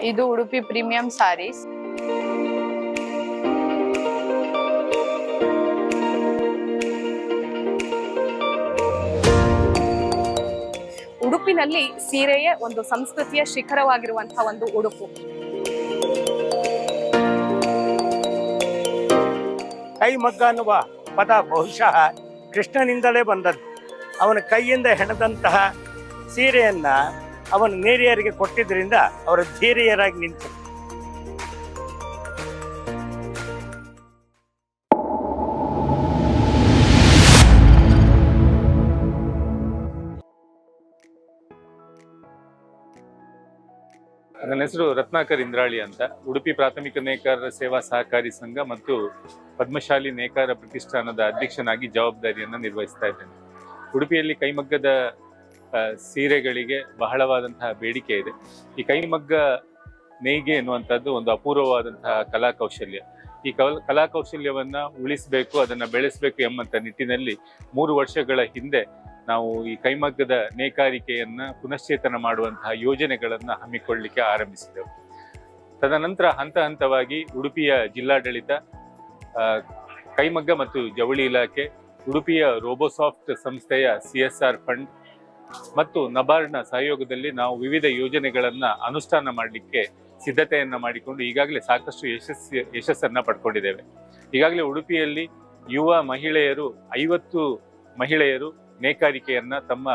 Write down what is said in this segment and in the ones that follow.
ಇದು ಉಡುಪಿ ಪ್ರೀಮಿಯಂ ಸಾರೀಸ್. ಉಡುಪಿನಲ್ಲಿ ಸೀರೆಯೇ ಒಂದು ಸಂಸ್ಕೃತಿಯ ಶಿಖರವಾಗಿರುವಂತಹ ಒಂದು ಉಡುಪು. ಕೈಮಗ್ಗ ಅನ್ನುವ ಪದ ಬಹುಶಃ ಕೃಷ್ಣನಿಂದಲೇ ಬಂದದ್ದು. ಅವನ ಕೈಯಿಂದ ಹೆಣೆದಂತಹ ಸೀರೆಯನ್ನ ಅವನು ನೇರಿಯರಿಗೆ ಕೊಟ್ಟಿದ್ದರಿಂದ ಅವರ ಧೀರಿಯರಾಗಿ ನಿಂತರು. ನನ್ನ ಹೆಸರು ರತ್ನಾಕರ್ ಇಂದ್ರಾಳಿ ಅಂತ. ಉಡುಪಿ ಪ್ರಾಥಮಿಕ ನೇಕಾರರ ಸೇವಾ ಸಹಕಾರಿ ಸಂಘ ಮತ್ತು ಪದ್ಮಶಾಲಿ ನೇಕಾರ ಪ್ರತಿಷ್ಠಾನದ ಅಧ್ಯಕ್ಷನಾಗಿ ಜವಾಬ್ದಾರಿಯನ್ನು ನಿರ್ವಹಿಸ್ತಾ ಇದ್ದೇನೆ. ಉಡುಪಿಯಲ್ಲಿ ಕೈಮಗ್ಗದ ಸೀರೆಗಳಿಗೆ ಬಹಳವಾದಂತಹ ಬೇಡಿಕೆ ಇದೆ. ಈ ಕೈಮಗ್ಗ ನೇಯ್ಗೆ ಎನ್ನುವಂಥದ್ದು ಒಂದು ಅಪೂರ್ವವಾದಂತಹ ಕಲಾಕೌಶಲ್ಯ. ಈ ಕಲಾಕೌಶಲ್ಯವನ್ನ ಉಳಿಸಬೇಕು, ಅದನ್ನ ಬೆಳೆಸಬೇಕು ಎಂಬಂತ ನಿಟ್ಟಿನಲ್ಲಿ 3 ವರ್ಷಗಳ ಹಿಂದೆ ನಾವು ಈ ಕೈಮಗ್ಗದ ನೇಕಾರಿಕೆಯನ್ನ ಪುನಶ್ಚೇತನ ಮಾಡುವಂತಹ ಯೋಜನೆಗಳನ್ನ ಹಮ್ಮಿಕೊಳ್ಳಲಿಕ್ಕೆ ಆರಂಭಿಸಿದೆವು. ತದನಂತರ ಹಂತ ಹಂತವಾಗಿ ಉಡುಪಿಯ ಜಿಲ್ಲಾಡಳಿತ, ಕೈಮಗ್ಗ ಮತ್ತು ಜವಳಿ ಇಲಾಖೆ, ಉಡುಪಿಯ ರೋಬೋಸಾಫ್ಟ್ ಸಂಸ್ಥೆಯ CSR ಫಂಡ್ ಮತ್ತು ನಬಾರ್ಡ್ನ ಸಹಯೋಗದಲ್ಲಿ ನಾವು ವಿವಿಧ ಯೋಜನೆಗಳನ್ನ ಅನುಷ್ಠಾನ ಮಾಡಲಿಕ್ಕೆ ಸಿದ್ಧತೆಯನ್ನ ಮಾಡಿಕೊಂಡು ಈಗಾಗಲೇ ಸಾಕಷ್ಟು ಯಶಸ್ಸನ್ನ ಪಡ್ಕೊಂಡಿದ್ದೇವೆ. ಈಗಾಗಲೇ ಉಡುಪಿಯಲ್ಲಿ ಯುವ ಮಹಿಳೆಯರು 50 ಮಹಿಳೆಯರು ನೇಕಾರಿಕೆಯನ್ನ ತಮ್ಮ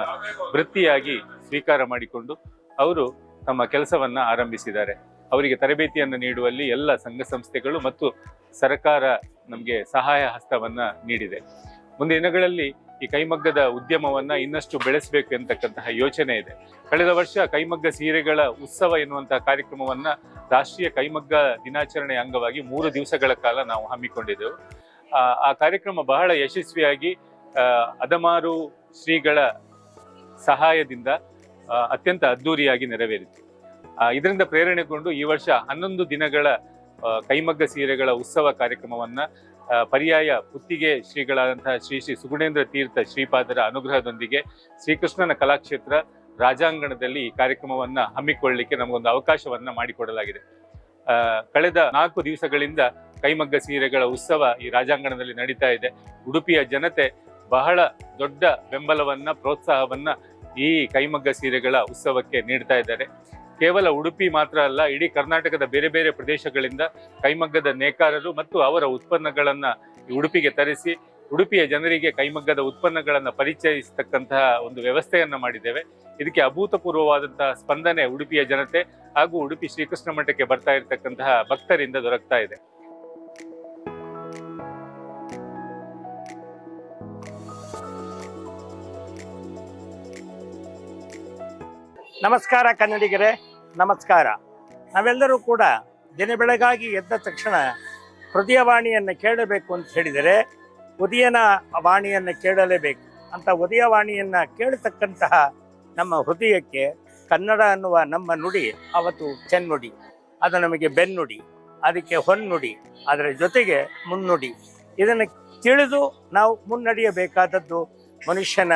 ವೃತ್ತಿಯಾಗಿ ಸ್ವೀಕಾರ ಮಾಡಿಕೊಂಡು ಅವರು ತಮ್ಮ ಕೆಲಸವನ್ನ ಆರಂಭಿಸಿದ್ದಾರೆ. ಅವರಿಗೆ ತರಬೇತಿಯನ್ನು ನೀಡುವಲ್ಲಿ ಎಲ್ಲ ಸಂಘ ಸಂಸ್ಥೆಗಳು ಮತ್ತು ಸರ್ಕಾರ ನಮಗೆ ಸಹಾಯ ಹಸ್ತವನ್ನ ನೀಡಿದೆ. ಮುಂದಿನ ದಿನಗಳಲ್ಲಿ ಈ ಕೈಮಗ್ಗದ ಉದ್ಯಮವನ್ನ ಇನ್ನಷ್ಟು ಬೆಳೆಸಬೇಕು ಎಂತಕ್ಕಂತಹ ಯೋಚನೆ ಇದೆ. ಕಳೆದ ವರ್ಷ ಕೈಮಗ್ಗ ಸೀರೆಗಳ ಉತ್ಸವ ಎನ್ನುವಂತಹ ಕಾರ್ಯಕ್ರಮವನ್ನ ರಾಷ್ಟ್ರೀಯ ಕೈಮಗ್ಗ ದಿನಾಚರಣೆ ಅಂಗವಾಗಿ 3 ದಿವಸಗಳ ಕಾಲ ನಾವು ಹಮ್ಮಿಕೊಂಡಿದ್ದೆವು. ಆ ಕಾರ್ಯಕ್ರಮ ಬಹಳ ಯಶಸ್ವಿಯಾಗಿ ಅದಮಾರು ಶ್ರೀಗಳ ಸಹಾಯದಿಂದ ಅತ್ಯಂತ ಅದ್ದೂರಿಯಾಗಿ ನೆರವೇರಿತು. ಇದರಿಂದ ಪ್ರೇರಣೆಗೊಂಡು ಈ ವರ್ಷ 11 ದಿನಗಳ ಕೈಮಗ್ಗ ಸೀರೆಗಳ ಉತ್ಸವ ಕಾರ್ಯಕ್ರಮವನ್ನ ಪರ್ಯಾಯ ಪುತ್ತಿಗೆ ಶ್ರೀಗಳಾದಂತಹ ಶ್ರೀ ಸುಗುಣೇಂದ್ರ ತೀರ್ಥ ಶ್ರೀಪಾದರ ಅನುಗ್ರಹದೊಂದಿಗೆ ಶ್ರೀಕೃಷ್ಣನ ಕಲಾಕ್ಷೇತ್ರ ರಾಜಾಂಗಣದಲ್ಲಿ ಈ ಕಾರ್ಯಕ್ರಮವನ್ನ ಹಮ್ಮಿಕೊಳ್ಳಲಿಕ್ಕೆ ನಮಗೊಂದು ಅವಕಾಶವನ್ನ ಮಾಡಿಕೊಡಲಾಗಿದೆ. ಕಳೆದ 4 ದಿವಸಗಳಿಂದ ಕೈಮಗ್ಗ ಸೀರೆಗಳ ಉತ್ಸವ ಈ ರಾಜಾಂಗಣದಲ್ಲಿ ನಡೀತಾ ಇದೆ. ಉಡುಪಿಯ ಜನತೆ ಬಹಳ ದೊಡ್ಡ ಬೆಂಬಲವನ್ನ, ಪ್ರೋತ್ಸಾಹವನ್ನ ಈ ಕೈಮಗ್ಗ ಸೀರೆಗಳ ಉತ್ಸವಕ್ಕೆ ನೀಡ್ತಾ ಇದ್ದಾರೆ. ಕೇವಲ ಉಡುಪಿ ಮಾತ್ರ ಅಲ್ಲ, ಇಡೀ ಕರ್ನಾಟಕದ ಬೇರೆ ಬೇರೆ ಪ್ರದೇಶಗಳಿಂದ ಕೈಮಗ್ಗದ ನೇಕಾರರು ಮತ್ತು ಅವರ ಉತ್ಪನ್ನಗಳನ್ನ ಉಡುಪಿಗೆ ತರಿಸಿ ಉಡುಪಿಯ ಜನರಿಗೆ ಕೈಮಗ್ಗದ ಉತ್ಪನ್ನಗಳನ್ನ ಪರಿಚಯಿಸತಕ್ಕಂತಹ ಒಂದು ವ್ಯವಸ್ಥೆಯನ್ನ ಮಾಡಿದ್ದೇವೆ. ಇದಕ್ಕೆ ಅಭೂತಪೂರ್ವವಾದಂತಹ ಸ್ಪಂದನೆ ಉಡುಪಿಯ ಜನತೆ ಹಾಗೂ ಉಡುಪಿ ಶ್ರೀಕೃಷ್ಣ ಮಠಕ್ಕೆ ಬರ್ತಾ ಇರತಕ್ಕಂತಹ ಭಕ್ತರಿಂದ ದೊರಕ್ತಾ ಇದೆ. ನಮಸ್ಕಾರ ಕನ್ನಡಿಗರೇ, ನಮಸ್ಕಾರ. ನಾವೆಲ್ಲರೂ ಕೂಡ ದಿನ ಬೆಳಗಾಗಿ ಎದ್ದ ತಕ್ಷಣ ಹೃದಯವಾಣಿಯನ್ನು ಕೇಳಬೇಕು ಅಂತ ಹೇಳಿದರೆ ಉದಯನ ವಾಣಿಯನ್ನು ಕೇಳಲೇಬೇಕು ಅಂತ. ಉದಯವಾಣಿಯನ್ನು ಕೇಳತಕ್ಕಂತಹ ನಮ್ಮ ಹೃದಯಕ್ಕೆ ಕನ್ನಡ ಅನ್ನುವ ನಮ್ಮ ನುಡಿ ಅವತ್ತು ಚೆನ್ನುಡಿ, ಅದು ನಮಗೆ ಬೆನ್ನುಡಿ, ಅದಕ್ಕೆ ಹೊನ್ನುಡಿ, ಅದರ ಜೊತೆಗೆ ಮುನ್ನುಡಿ. ಇದನ್ನು ತಿಳಿದು ನಾವು ಮುನ್ನಡೆಯಬೇಕಾದದ್ದು ಮನುಷ್ಯನ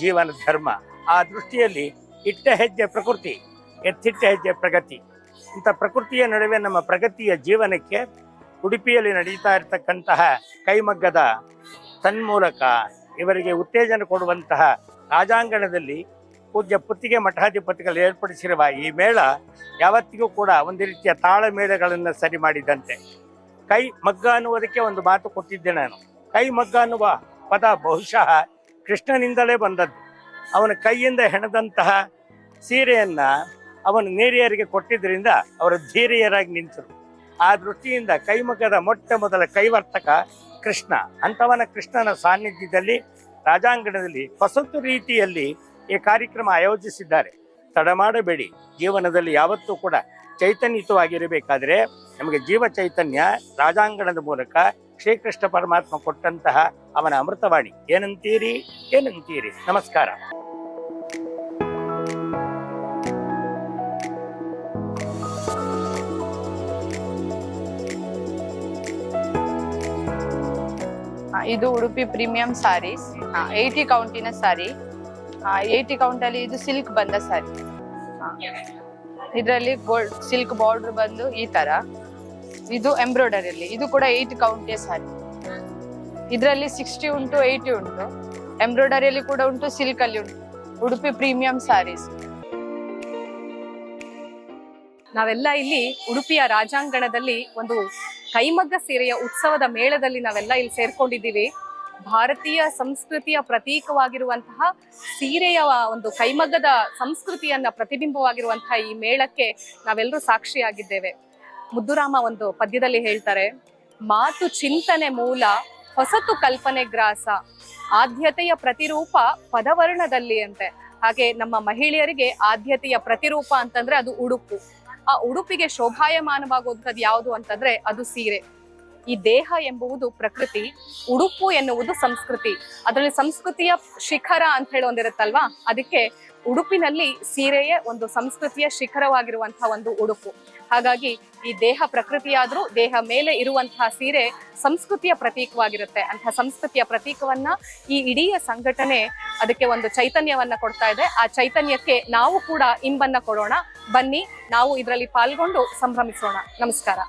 ಜೀವನ ಧರ್ಮ. ಆ ದೃಷ್ಟಿಯಲ್ಲಿ ಇಟ್ಟ ಹೆಜ್ಜೆ ಪ್ರಕೃತಿ, ಎತ್ತಿಟ್ಟ ಹೆಜ್ಜೆ ಪ್ರಗತಿ. ಇಂಥ ಪ್ರಕೃತಿಯ ನಡುವೆ ನಮ್ಮ ಪ್ರಗತಿಯ ಜೀವನಕ್ಕೆ ಉಡುಪಿಯಲ್ಲಿ ನಡೀತಾ ಇರತಕ್ಕಂತಹ ಕೈಮಗ್ಗದ ತನ್ಮೂಲಕ ಇವರಿಗೆ ಉತ್ತೇಜನ ಕೊಡುವಂತಹ ರಾಜಾಂಗಣದಲ್ಲಿ ಪೂಜ್ಯ ಪುತ್ತಿಗೆ ಮಠಾಧಿಪತಿಗಳು ಏರ್ಪಡಿಸಿರುವ ಈ ಮೇಳ ಯಾವತ್ತಿಗೂ ಕೂಡ ಒಂದು ರೀತಿಯ ತಾಳಮೇಳಗಳನ್ನು ಸರಿ ಮಾಡಿದಂತೆ. ಕೈ ಮಗ್ಗ ಅನ್ನುವುದಕ್ಕೆ ಒಂದು ಮಾತು ಕೊಟ್ಟಿದ್ದೆ ನಾನು. ಕೈ ಮಗ್ಗ ಅನ್ನುವ ಪದ ಬಹುಶಃ ಕೃಷ್ಣನಿಂದಲೇ ಬಂದದ್ದು. ಅವನ ಕೈಯಿಂದ ಹೆಣೆದಂತಹ ಸೀರೆಯನ್ನ ಅವನು ನೇರಿಯರಿಗೆ ಕೊಟ್ಟಿದ್ದರಿಂದ ಅವರು ಧೀರಿಯರಾಗಿ ನಿಂತರು. ಆ ದೃಷ್ಟಿಯಿಂದ ಕೈಮಗ್ಗದ ಮೊಟ್ಟ ಮೊದಲ ಕೈವರ್ತಕ ಕೃಷ್ಣ. ಅಂಥವನ ಕೃಷ್ಣನ ಸಾನ್ನಿಧ್ಯದಲ್ಲಿ ರಾಜಾಂಗಣದಲ್ಲಿ ಹೊಸತು ರೀತಿಯಲ್ಲಿ ಈ ಕಾರ್ಯಕ್ರಮ ಆಯೋಜಿಸಿದ್ದಾರೆ. ತಡ ಮಾಡಬೇಡಿ. ಜೀವನದಲ್ಲಿ ಯಾವತ್ತೂ ಕೂಡ ಚೈತನ್ಯಯುತವಾಗಿರಬೇಕಾದ್ರೆ ನಮಗೆ ಜೀವ ಚೈತನ್ಯ ರಾಜಾಂಗಣದ ಮೂಲಕ ಶ್ರೀಕೃಷ್ಣ ಪರಮಾತ್ಮ ಕೊಟ್ಟಂತಹ ಅವನ ಅಮೃತವಾಣಿ. ಏನಂತೀರಿ? ನಮಸ್ಕಾರ. ಇದು ಉಡುಪಿ ಪ್ರೀಮಿಯಂ ಸಾರೀಸ್. 80 ಕೌಂಟಿನ ಸಾರಿ. 80 ಕೌಂಟ್ ಅಲ್ಲಿ ಇದು ಸಿಲ್ಕ್ ಬಂದ ಸಾರಿ. ಇದರಲ್ಲಿ ಗೋಲ್ಡ್ ಸಿಲ್ಕ್ ಬಾರ್ಡರ್ ಬಂದು ಈ ತರ, ಇದು ಎಂಬ್ರಾಯ್ಡರಿಯಲ್ಲಿ, ಇದು ಕೂಡ 8 ಕೌಂಟೇ ಸಾರಿ. ಇದರಲ್ಲಿ 60 ಉಂಟು, 80 ಉಂಟು, ಎಂಬ್ರಾಯ್ಡರಿಯಲ್ಲಿ ಕೂಡ ಉಂಟು, ಸಿಲ್ಕ್ ಅಲ್ಲಿ ಉಂಟು. ಉಡುಪಿ ಪ್ರೀಮಿಯಂ ಸ್ಯಾರೀಸ್. ನಾವೆಲ್ಲ ಇಲ್ಲಿ ಉಡುಪಿಯ ರಾಜಾಂಗಣದಲ್ಲಿ ಒಂದು ಕೈಮಗ್ಗ ಸೀರೆಯ ಉತ್ಸವದ ಮೇಳದಲ್ಲಿ ನಾವೆಲ್ಲ ಇಲ್ಲಿ ಸೇರ್ಕೊಂಡಿದ್ದೀವಿ. ಭಾರತೀಯ ಸಂಸ್ಕೃತಿಯ ಪ್ರತೀಕವಾಗಿರುವಂತಹ ಸೀರೆಯ ಒಂದು ಕೈಮಗ್ಗದ ಸಂಸ್ಕೃತಿಯನ್ನ ಪ್ರತಿಬಿಂಬವಾಗಿರುವಂತಹ ಈ ಮೇಳಕ್ಕೆ ನಾವೆಲ್ಲರೂ ಸಾಕ್ಷಿಯಾಗಿದ್ದೇವೆ. ಮುದ್ದುರಾಮ ಒಂದು ಪದ್ಯದಲ್ಲಿ ಹೇಳ್ತಾರೆ, ಮಾತು ಚಿಂತನೆ ಮೂಲ, ಹೊಸತು ಕಲ್ಪನೆ ಗ್ರಾಸ, ಆದ್ಯತೆಯ ಪ್ರತಿರೂಪ ಪದವರ್ಣದಲ್ಲಿ ಅಂತೆ. ಹಾಗೆ ನಮ್ಮ ಮಹಿಳೆಯರಿಗೆ ಆದ್ಯತೆಯ ಪ್ರತಿರೂಪ ಅಂತಂದ್ರೆ ಅದು ಉಡುಪು. ಆ ಉಡುಪಿಗೆ ಶೋಭಾಯಮಾನವಾಗುವಂಥದ್ದು ಯಾವುದು ಅಂತಂದ್ರೆ ಅದು ಸೀರೆ. ಈ ದೇಹ ಎಂಬುವುದು ಪ್ರಕೃತಿ, ಉಡುಪು ಎನ್ನುವುದು ಸಂಸ್ಕೃತಿ. ಅದರಲ್ಲಿ ಸಂಸ್ಕೃತಿಯ ಶಿಖರ ಅಂತ ಹೇಳಿ ಒಂದಿರುತ್ತಲ್ವಾ, ಅದಕ್ಕೆ ಉಡುಪಿನಲ್ಲಿ ಸೀರೆಯೇ ಒಂದು ಸಂಸ್ಕೃತಿಯ ಶಿಖರವಾಗಿರುವಂತಹ ಒಂದು ಉಡುಪು. ಹಾಗಾಗಿ ಈ ದೇಹ ಪ್ರಕೃತಿಯಾದ್ರೂ ದೇಹ ಮೇಲೆ ಇರುವಂತಹ ಸೀರೆ ಸಂಸ್ಕೃತಿಯ ಪ್ರತೀಕವಾಗಿರುತ್ತೆ. ಅಂತಹ ಸಂಸ್ಕೃತಿಯ ಪ್ರತೀಕವನ್ನ ಈ ಇಡೀ ಸಂಘಟನೆ ಅದಕ್ಕೆ ಒಂದು ಚೈತನ್ಯವನ್ನ ಕೊಡ್ತಾ ಇದೆ. ಆ ಚೈತನ್ಯಕ್ಕೆ ನಾವು ಕೂಡ ಇಂಬನ್ನ ಕೊಡೋಣ. ಬನ್ನಿ, ನಾವು ಇದರಲ್ಲಿ ಪಾಲ್ಗೊಂಡು ಸಂಭ್ರಮಿಸೋಣ. ನಮಸ್ಕಾರ.